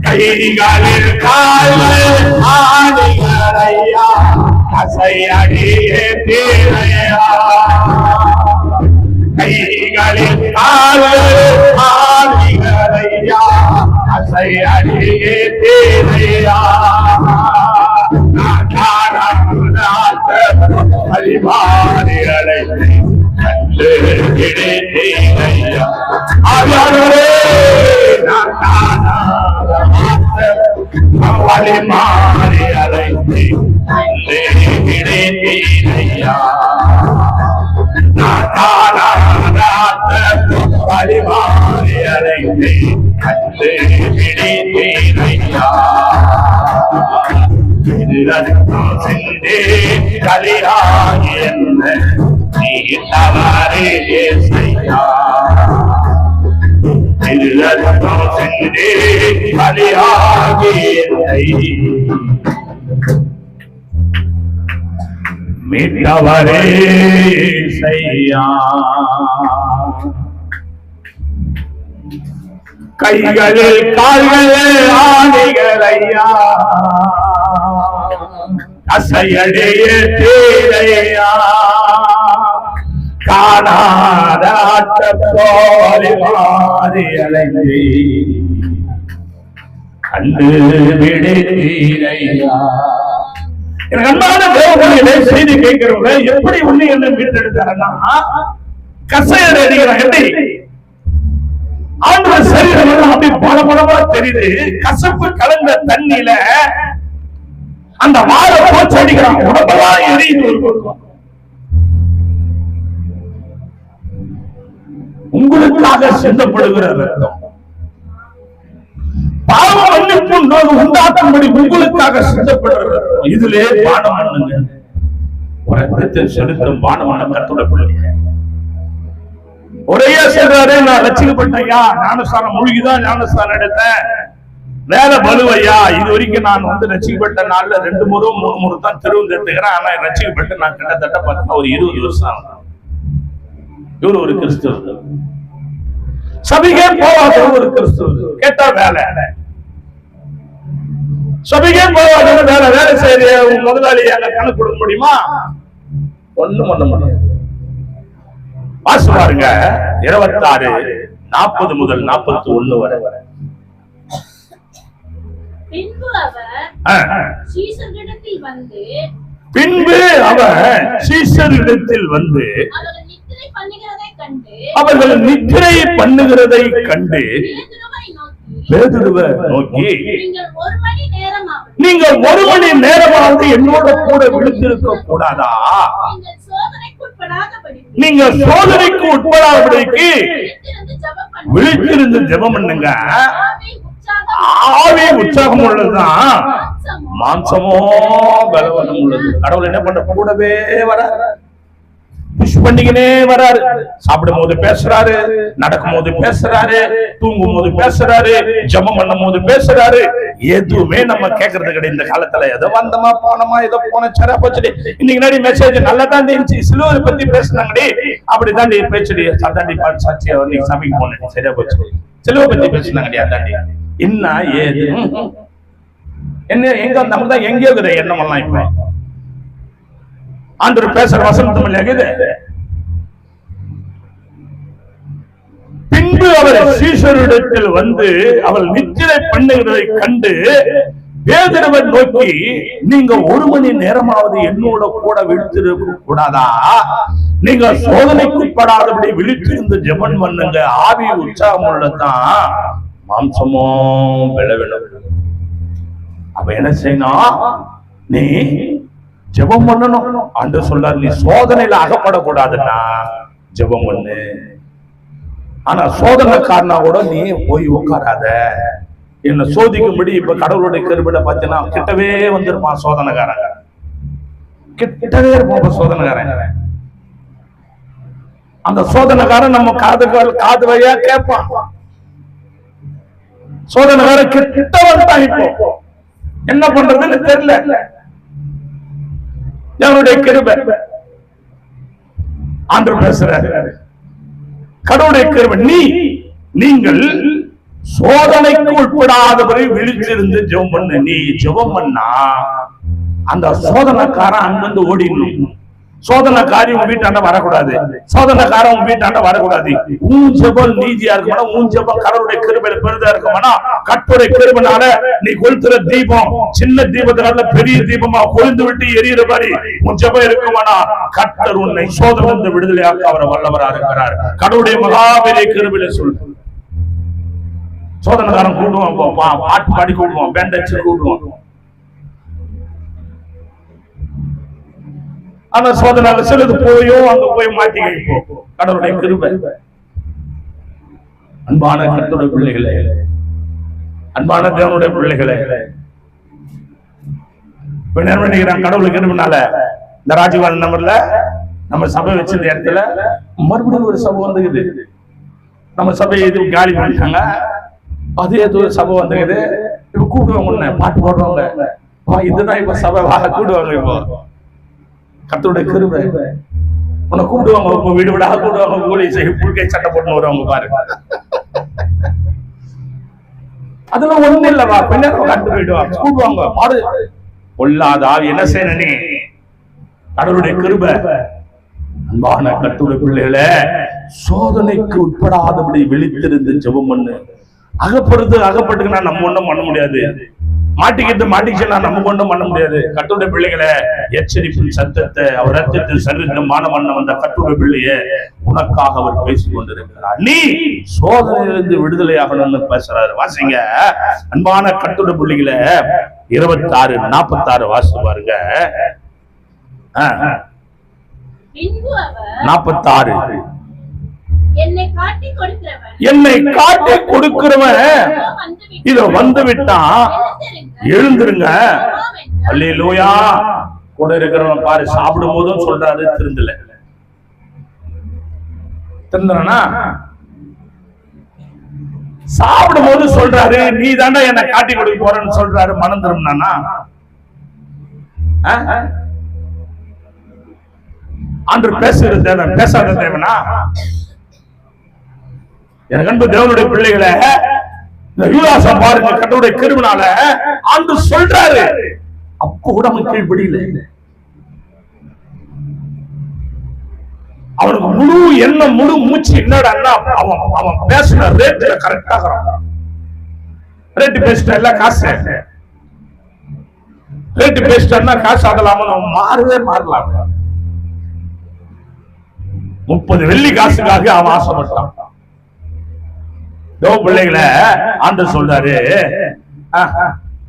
கைகளில் கால்கள் ஆடிகளையா அசையடியே தீரையா கைகளில் கால்கள் ஆடிகளையா அசையடியே தீரையா பரிமாறிகளை கண்டு கிடைத்தேனையா அவரே பரிமாறி அழைத்து கிடைத்தேனையா பரிமாறி அழைத்து கண்டு கிடைத்தேனையா சென்றே கலியாகி என்ன நீ தவறே செய்யா சென்றே கலியாகி என்னை மீட்டவரே செய்யா கைகளில் கால்களில் ஆணிகளையா அசையடைய தீரையா காணாத போலி மாறி அலைந்து கண்டு விடு தீரையா. எனக்கு அன்பான தேவர்களே, செய்தி கேட்கிறவங்க எப்படி உன்னை என்ன மீட்டெடுத்தாருன்னா கசையடைகிறான். எப்படி ஆண்டவர் சரீரம் அப்படி பலபலமா தெரியுது. கசப்பு கலந்த தண்ணியில அந்த வாழை போச்சு அடிக்கிறான். உடம்பெல்லாம் எரியுது. ஒரு பக்கம் உங்களுக்காக சிந்தப்படுகிற ரத்தம் பாவ மன்னிப்பு உண்டாக்கும்படி உங்களுக்காக சிந்தப்படுகிற ரத்தம். இதிலே பானம் பண்ணுங்க. ஒரு ரத்தத்தை செலுத்தும் பானமான கர்த்தருடைய பிள்ளைங்க ஒரே சொல்றாரு, நான் ரட்சிக்கப்பட்டேயா, ஞானஸ்தானம் மூழ்கிதான் ஞானஸ்தானம் எடுத்தேன், வேலை பலுவையா, இது வரைக்கும் நான் ரட்சிக்கப்பட்ட நாள்ல 2 முறை 3 முறை தான் திருவந்து எடுத்துக்கிறேன். ஆனா ரட்சிக்கப்பட்டு நான் கிட்டத்தட்ட பார்த்தா ஒரு 20 வருஷம் ஆகும். இவரு ஒரு கிறிஸ்தவர், சபைக்கே போவாத ஒரு கிறிஸ்தவர். கேட்டா வேலை, சபைக்கே போவாத வேலை, வேலை செய்ய உங்க முதலாளி கணக்கு கொடுக்க முடியுமா? ஒண்ணும் பண்ண முடியாது. வாசி பாருங்க, 26:40 முதல் 41 வரை. பின்பு அவர் சீஷரிடத்தில் வந்து அவர்கள் நித்திரை பண்ணுகிறதை கண்டு பேதுருவை நோக்கி, நீங்கள் 1 மணி நேரமாவது என்னோட கூட விழித்திருக்க கூடாதா? நீங்க சோதனைக்கு உட்படாதபடிக்கு விழித்திருந்து ஜெபம் பண்ணுங்க. ஆவி உற்சாகம் உள்ளதுதான், மாம்சமோ பலவீனம் உள்ளது. கடவுள் என்ன பண்ற? கூடவே வராரு, புஷ் பண்ணிக்கினே வராரு. சாப்பிடும் போது பேசுறாரு, நடக்கும் போது பேசுறாரு, தூங்கும் போது பேசுறாரு, ஜெபம் பண்ணும் போது பேசுறாரு. எதுவுமே நம்ம கேட்கறது கிடையாது இந்த காலத்துல. ஏதோ வந்தமா போனமா, ஏதோ போன சரா போச்சுடி. இன்னைக்கு நாடி மெசேஜ் நல்லா தான் இருந்துச்சு, சிலுவை பத்தி பேசுனாங்கடி, அப்படிதான் பேச்சுடி. அதாண்டி சாட்சியா நீங்க சபைக்கு போனேன், சரியா போச்சு. சிலுவை பத்தி பேசுனாங்கடி, அதாண்டி என்ன ஏது என்ன எங்க நமக்கு தான் எங்கேயோ இருக்குது எண்ணம் எல்லாம். இப்ப ஆண்டவர் பேசுற வசனத்தும் இல்லையா? பின்பு அவர் சீஷரிடத்தில் வந்து அவள் நித்திரை பண்ணுகிறதை கண்டு பேதுருவை நோக்கி, நீங்க 1 மணி நேரமாவது என்னோட கூட விழித்திருக்க கூடாதா? நீங்க சோதனைக்குட்படாதபடி விழித்திருந்து ஜெபம் பண்ணுங்க. ஆவி உற்சாகம் உள்ளதான், மாம்சமோ பலவீனம். அப்ப என்ன செய்யணும்? நீ ஜெபம் பண்ணணும். ஆண்டவர் சொல்றாரு, நீ சோதனையில அகப்படக்கூடாதுன்னா ஜெபம் பண்ணு. ஆனா சோதனைக்காரனா கூட நீ போய் உட்காராத. என்ன சோதிக்கும்படி இப்ப கடவுளுடைய கிருபையில பார்த்தீங்கன்னா கிட்டவே வந்திருப்பான் சோதனைக்காரன், கிட்டவே இருப்பான் சோதனைக்காரன். அந்த சோதனைக்காரன் நம்ம காது வழியா கேட்பான். சோதனைக்காரன் கிட்ட வந்துட்டான். இப்போ என்ன பண்றதுன்னு தெரியல. என்னுடைய கிருபை ஆண்டவர் பேசுறாரு. கடவுளுடைய கிருபை. நீங்கள் சோதனைக்கு உட்படாதவரை விழிச்சிருந்து ஜெபம் பண்ணு. நீ ஜெபம் பண்ணா அந்த சோதனைக்காரன் அங்கிருந்து ஓடிடணும். சோதனைக்காரி உன் வீட்டாண்ட வரக்கூடாது. சோதனைக்காரன் உன் வீட்டாண்ட வரக்கூடாது. உன் ஜெபம் நீதியா இருக்குமானா, உன் ஜெபம் கடவுளுடைய கிருபையில பெரிதா இருக்குமானா, கர்த்தருடைய கிருபையினால நீ கொளுத்துற தீபம் சின்ன தீபத்தினால பெரிய தீபமா கொழுந்து விட்டு எரியிற மாதிரி உன் ஜெபம் இருக்குமானா, கர்த்தர் உன்னை சோதனை விடுதலையாக்க அவர் வல்லவரா இருக்கிறார். கடவுளுடைய மகாபெரிய கிருபையில சொல்லு. சோதனைக்காரன் கூடுவான், பாட்டு பாடி கூடுவான், பேண்டச்சு கூடுவான். ஆனா சோதனை சிலது போயோ அங்க போய் மாட்டிக்க. கடவுளுடைய கிருபை. அன்பான கர்த்தருடைய பிள்ளைகளே, அன்பான தேவனுடைய பிள்ளைகளே, நினைக்கிறான் கடவுளுக்கு கிருபைனால இந்த ராஜீவான் நம்பர்ல நம்ம சபை வச்சிருந்த இடத்துல மறுபடியும் ஒரு சபை வந்துக்குது. நம்ம சபையை இது காலி பண்ணிட்டாங்க. அதே ஒரு சபை வந்துக்குது. இப்ப கூடுவாங்க, பாட்டு போடுறவங்க. இதுதான் இப்ப சபை கூடுவாங்க. இப்போ கர்த்தருடைய கிருபை. உன்னை கூப்பிடுவாங்க, வீடு விடாக கூப்பிடுவாங்க. ஊழி செய்ய புல்கை சட்டை போட்டு வருவாங்க பாரு. அதெல்லாம் ஒண்ணு இல்லவா, பின்னர் கண்டு போயிடுவாங்க, கூப்பிடுவாங்க. பாடு பொல்லாத ஆவி என்ன செய்யணும் நீ? கடவுளுடைய கிருபை. அன்பான கர்த்தருடைய பிள்ளைகளே, சோதனைக்கு உட்படாதபடி விழித்திருந்து ஜெபம் பண்ணு. அகப்பட்டுக்குன்னா நம்ம ஒண்ணும் பண்ண முடியாது. மாட்டிக்கிச்சுன்னா நம்ம ஒண்ணும் பண்ண முடியாது. கர்த்தருடைய பிள்ளைகளை எச்சரிப்பின் சத்தத்தை அவர் ரத்தத்தில் சரித்திரம் மானவண்ண வந்த கர்த்தருடைய பிள்ளையே உனக்காக அவர் பேசிக் கொண்டிருக்கிறார். நீ சோதனையிலிருந்து விடுதலையாகணும்னு பேசுறாரு. வாசிங்க அன்பான கர்த்தருடைய பிள்ளைகளை 26:46 வாசி பாருங்க. 46 என்னை காட்டி கொடுக்கிறவன் இதோ வந்து விட்டான், எழுந்திருங்க. அல்லேலூயா. கூட இருக்கிறவன் பாரு, சாப்பிடும் போதும் சொல்றாரு திருந்தனா, சாப்பிடும் போது சொல்றாரு நீ தாண்டா என்னை காட்டி கொடுக்க போறன்னு சொல்றாரு. மனம் திரும்பினா அன்று பேசுகிற தேவன் பேசாத தேவனா? எனக்கு அன்பு தேவனுடைய பிள்ளைகளை, இந்த யூதாசை பாருங்க, கர்த்தருடைய கிருபையினால ஆண்டு சொல்றாரு. அப்ப கூட அவன் கீழ்ப்படியல. அவனுக்கு முழு எண்ணம் முழு மூச்சு என்னடா அவன் பேசுற ரேட்ல கரெக்டா ரேட்டு பேசிட்டா காசு, ரேட்டு பேசிட்டா காசு ஆகலாம மாறவே மாறலாம். 30 வெள்ளி காசுக்காக அவன் ஆசைப்பட்டான். பிள்ளைகளை ஆண்டு சொல்றாரு,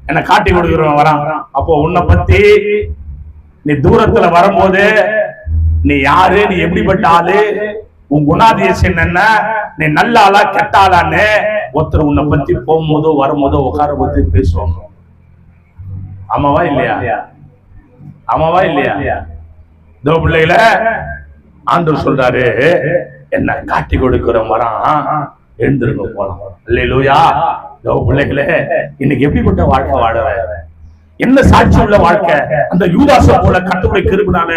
என்ன காட்டி கொடுக்கிறவன் வரான். அப்போ உன்னை பத்தி நீ தூரத்துல வரும்போது நீ யாரு, நீ எப்படிப்பட்ட ஆளு, உன் குணாதிசயம் என்ன, நீ நல்ல ஆளா கெட்ட ஆளான்னு ஒருத்தர் உன்னை பத்தி போகும்போதோ வரும்போதோ உட்கார பத்தி பேசுவாங்க. ஆமாவா இல்லையா? ஆமாவா இல்லையா? பிள்ளைகளை ஆண்டு சொல்றாரு, என்ன காட்டி கொடுக்கிறவன் வரான், எழுந்திருங்க போலாம். அல்லேலூயா. பிள்ளைகளே, இன்னைக்கு எப்படிப்பட்ட வாழ்க்கை வாழற, என்ன சாட்சி உள்ள வாழ்க்கை? அந்த யூதாசை போல கர்த்தருடைய கிருபையினால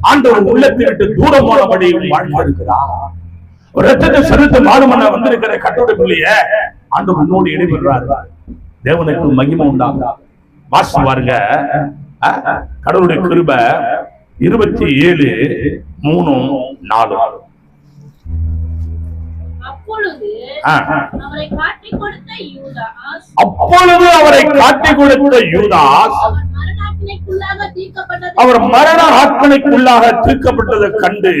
ஆண்டவர் உள்ளத்தை விட்டு தூரம் போனபடி வாழ்க்கை இருக்கிறா. ஒரு ரத்தத்தை செலுத்த மாறுமன வந்திருக்கிற கர்த்தருடைய பிள்ளைய ஆண்டவர் உன்னோடு இடைபெறுறாரு. தேவனுக்கு மகிமை உண்டாங்க. வாசி பாருங்க, கடவுளுடைய கிருபை 27:3-4. அப்பொழுது அவரை காட்டி கொடுத்த யூதாஸ் அவர் மரண ஆக்கினைக்குள்ளாக தீர்க்கப்பட்டதை கண்டு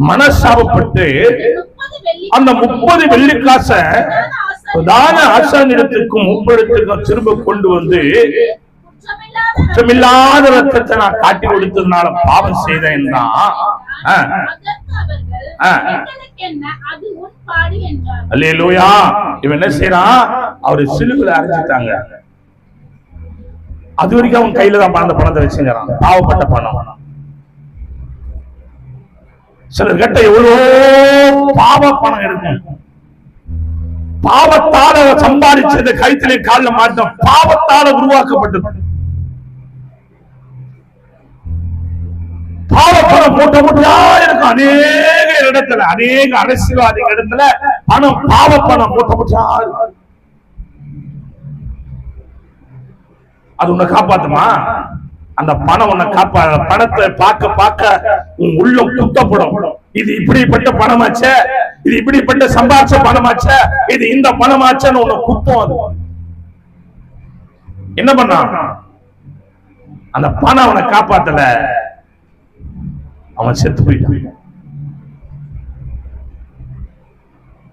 மனசாபப்பட்டு அந்த 30 வெள்ளிக்காசை பிரதான ஆசாரியத்திற்கும் முப்படத்திற்கும் திரும்ப கொண்டு வந்து, குற்றமில்லாத ரத்தத்தை நான் காட்டி கொடுத்ததுனால பாவம் செய்தேன். அல்லேலூயா. இவன் என்ன செய்யறான்? அவரு சிலுவையில அரைஞ்சிட்டாங்க. அது வரைக்கும் அவன் கையில தான் பணத்தை வச்சுக்கிறான். பாவப்பட்ட பணம். சிலர் கிட்ட எவ்வளோ பாவ பணம் இருக்கும், பாவத்தால சம்பாதிச்சது கைத்திலே காலில் மாட்ட பாவத்தால உருவாக்கப்பட்டது. பாவப்பணம் மூட்டை மூட்டையா இருக்கும். அநேக இடத்துல, அநேக அரசியல்வாதிகள் இடத்துல பணம், பாவப்பணம் மூட்டை மூட்டையா இருக்கும். அது உன்னை காப்பாத்துமா? அந்த பணம் உன்னை பணத்தை பார்க்க பார்க்க உன் உள்ளம் குத்தப்படும். இது இப்படிப்பட்ட பணமாச்ச, இது இப்படிப்பட்ட சம்பாதிச்ச பணமாச்ச, இது இந்த பணமாச்சன்னு உன்னை குத்தம். அது என்ன பண்ணா? அந்த பணம் அவனை காப்பாத்தல, அவன் செத்து போயிட்டான்.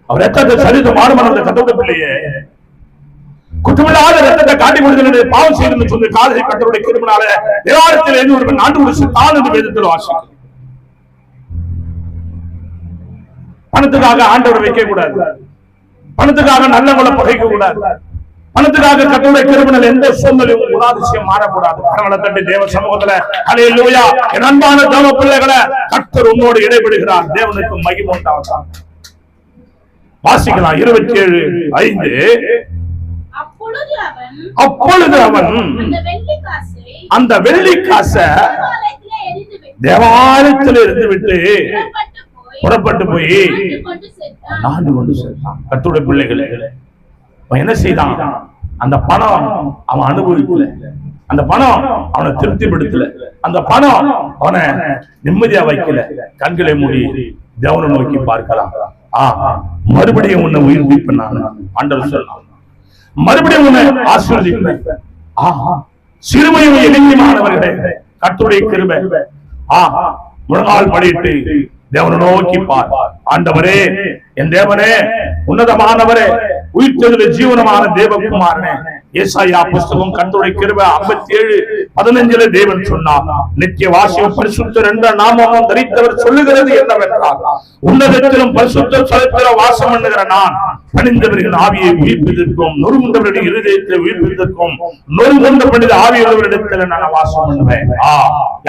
அவர் எத்தனை சரித மாறுமன் அந்த கத்தோட பிள்ளையே குற்றமில்லாத ரத்தத்தை காட்டி கொடுத்து பாவம் செய்து சொல்லி காலை கத்தருடைய கிருபையினால தேவாலயத்தில் இருந்து ஒரு ஆண்டு முடிச்சு தான் என்று வேதத்தில் வாசிக்கும். பணத்துக்காக ஆண்டவரை வைக்க கூடாது, பணத்துக்காக நல்லவங்களை பகைக்க கூடாது, பணத்துக்காக கத்தருடைய கிருபையினால் எந்த சூழ்நிலையும் குணாதிசயம் மாறக்கூடாது. கரங்களை தட்டி தேவ சமூகத்துல ஹல்லேலூயா. என் அன்பான தேவ பிள்ளைகளை, கர்த்தர் உன்னோடு இடைபெறுகிறார். தேவனுக்கு மகிமை உண்டாவதாக. வாசிக்கலாம் 27:5. அப்பொழுது அவன் அந்த வெள்ளி காசை தேவாலயத்தில் இருந்து விட்டு புறப்பட்டு போய் நாடு கொண்டு சேர்த்தான். கர்த்தருடைய பிள்ளைகளே, அவன் என்ன செய்தான்? அந்த பணம் அவன் அனுபவிக்கல, அந்த பணம் அவனை திருப்திப்படுத்தல, அந்த பணம் அவனை நிம்மதியா வைக்கல. கண்களை மூடி தேவனை நோக்கி பார்க்கலாம். மறுபடியும் உன்னை உயிர்ப்பிப்பேன் நான் ஆண்டவர் சொன்னான். மறுபடியும் உன்னை ஆசீர்வதிப்பேன். சிறுமையும் எளிமையானவர்களே, கர்த்தருடைய கிருபை. முழங்கால் படிட்டு தேவனை நோக்கி பார். ஆண்டவரே, என் தேவனே, உன்னதமானவரே, உயிர்த்தெழுந்த ஜீவனமான தேவகுமாரனே. ஏசாயா புஸ்தகம் கர்த்தருடைய கிருபை 57:15 தேவன் சொன்னார், நித்திய வாசியும் பரிசுத்தர் என்ற நாமமும் தரித்தவர் சொல்லுகிறது என்னவென்றால், உன்னதத்திலும் பரிசுத்த ஸ்தலத்திலும் வாசம் பண்ணுகிற நான் பணிந்தவர்களின் ஆவியை உயிர்ப்பித்திருக்கும், நொறுங்குண்டவருடைய இருதயத்தை உயிர்ப்பித்திருக்கும், நொறுங்குண்ட பண்டித ஆவியுள்ளவரிடத்தில் நான் வாசம் பண்ணுவேன்.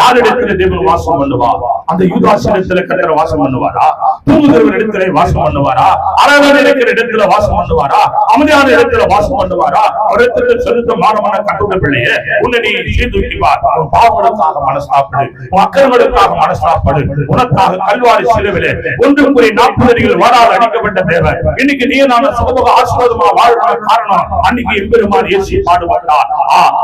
யாரிடத்துல தேவன் வாசம் பண்ணுவா? அந்த யூதாசிடத்துல கர்த்தர் வாசம் பண்ணுவாரா? தூங்குகிறவர் இடத்திலே வாசம் பண்ணுவாரா? அரவணை இருக்கிற இடத்துல வாசம் பண்ணுவாரா? அமைதியான இடத்துல வாசம் பண்ணுவாரா? அவரிடத்துல செலுத்த மாறமான கட்டுரை பிள்ளையே, உன்னை நீ சீர்தூக்கி பார். உன் பாவங்களுக்காக மனசாப்படு, உன் அக்கிரமங்களுக்காக மனசாப்படு. உனக்காக கல்வாரி சிலுவிலே 1:40 வாரால் அடிக்கப்பட்ட தேவன் இன்னைக்கு நீ நான் சுகமாக ஆசீர்வாதமா வாழ்ற காரணம் அன்னைக்கு எம்பெருமான் இயேசு பாடுபட்டார்.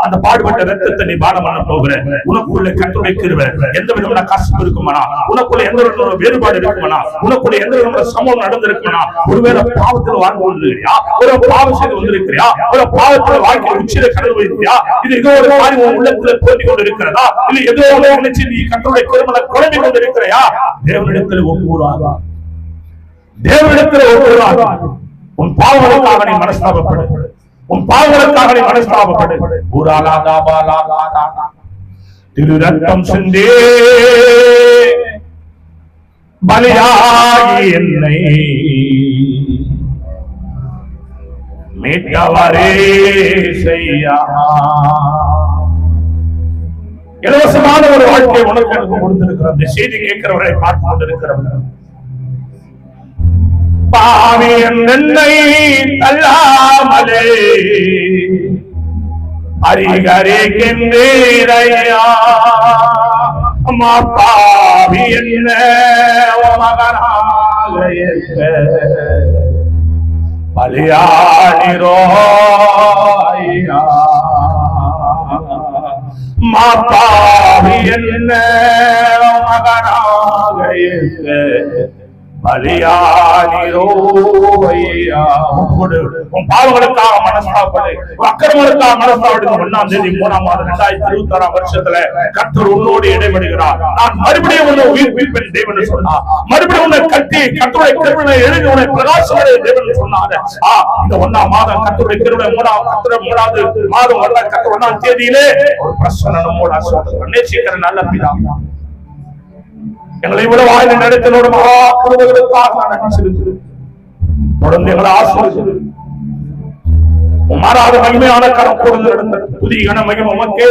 அந்த பாடுபட்ட ரத்தத்தை நீ பானம் பண்ண போகிற. உனக்குள்ள கர்த்தருடைய கிருபை எந்த விதமான கஷ்டம் இருக்குமானா, உனக்குள்ள எந்த விதமான வேறுபாடு இருக்குமானா, உனக்குள்ள எந்த விதமான சம்பவம் நடந்திருக்குமானா, ஒருவேளை பாவத்தில் வாழ்ந்து கொண்டிருக்கிறியா, ஒரு பாவம் செய்து வந்திருக்கிறியா, ஒரு பாவத்தில் வாழ்க்கை உச்சியில கடந்து போயிருக்கிறியா, இது ஏதோ ஒரு காரியம் உன் உள்ளத்துல தோன்றி கொண்டு இருக்கிறதா, இல்ல ஏதோ ஒரு நினைச்சு நீ கர்த்தருடைய கிருபையை குழம்பி கொண்டு இருக்கிறியா, தேவனிடத்தில் ஒப்புவாரா, தேவனிடத்தில் ஒப்புவாரா. உன் பாவங்களுக்காக நீ மனஸ்தாபப்படு, உன் பாவங்களுக்காக நீ மனஸ்தாபப்படு. திரு ரத்தம் சிந்தே பலியாகி என்னை மீட்டவரே செய்யா. இலவசமான ஒரு வாழ்க்கையை உனக்கு எனக்கு கொடுத்திருக்கிற இந்த செய்தி கேட்கிறவரை பார்த்து கொண்டிருக்கிறவர்கள், பாவி என்னை தள்ளாமலே அறிகரிக்கின்றீரையா. அம்மா பாவி என்ன மகனாக இருக்க பலியாடிரோ ஐயா. மாப்பாவி என்ன மகனாக இருக்க பலியாடிரோ ஐயா. உன் பாவங்களுக்காக மனஸ்தாபப்படு, அக்கிரமங்களுக்காக மனஸ்தாபப்படு. 1ஆம் தேதி 3ஆம் மாதம் 2026 வருஷத்துல கர்த்தர் உன்னோடு இடைபெறுகிறார். நான் மறுபடியும் உன்னை உயிர்ப்பிப்பேன் தேவன் சொன்னார். மறுபடியும் உன்னை கட்டி கர்த்தருடைய கிருபையை எழுதி உன்னை பிரகாசமடைய தேவன் சொன்னார். இந்த 1ஆம் மாதம் கர்த்தருடைய கிருபை 3ஆவது மாதம் கர்த்தர் 1ஆம் தேதியிலே ஒரு பிரசன்னம் நம்மோடு ஆசீர்வதிக்கிறார். நேசிக்கிற நல்ல பிதா, எங்களை இவ்வளவு வாயில நடத்தினோட மகா கிருபைகளுக்காக நான் நன்றி செலுத்துகிறேன். தொடர்ந்து எங்களை ஆசீர்வதித்து மாறாத மகிமையான கரம் கொடுத்து நடந்த புதிய கன மகிமை உமக்கே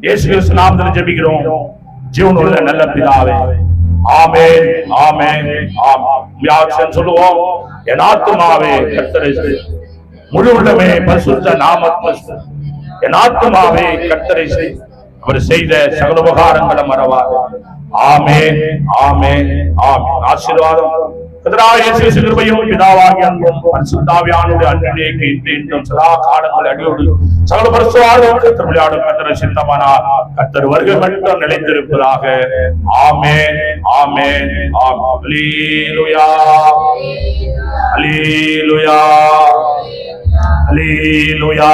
இயேசு கிறிஸ்து நாமத்தில் ஜெபிக்கிறோம் ஜீவனுள்ள நல்ல பிதாவே, ஆமென் ஆமென் ஆமென். யாச்சன் சொல்லுவோம், என் ஆத்துமாவே கர்த்தரை செய். முழு உள்ளமே பரிசுத்த நாமத்தை செய். என் ஆத்துமாவே கர்த்தரை செய். அவர் செய்த சகல உபகாரங்களை மறவாது. ஆமென் ஆமென் ஆமென். ஆசீர்வாதம் கர்த்தராகிய இயேசு கிருபையும் பிதாவாகிய அன்பும் பரிசுத்தாவியானவருடைய அன்பினைக்கு இன்றும் சதா காலங்கள் அடியோடு சகல பரிசுத்தவான்களும் கர்த்தர் விளையாடும் கர்த்தரை சித்தமானார் கர்த்தர் வருகை மட்டும் நிலைத்திருப்பதாக. ஆமென் ஆமென் ஆமென். அல்லேலூயா அல்லேலூயா அல்லேலூயா.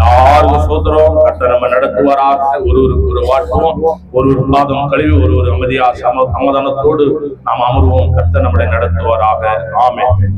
எல்லாருக்கும் சோதரம். கர்த்தர் நம்ம நடத்துவாராக. ஒருவருக்கு ஒரு வாட்டுவோம், ஒரு பாதம் கழுவி ஒரு அமைதியா சமாதானத்தோடு நாம் அமர்வோம். கர்த்தர் நம்மளை நடத்துவாராக. ஆமென்.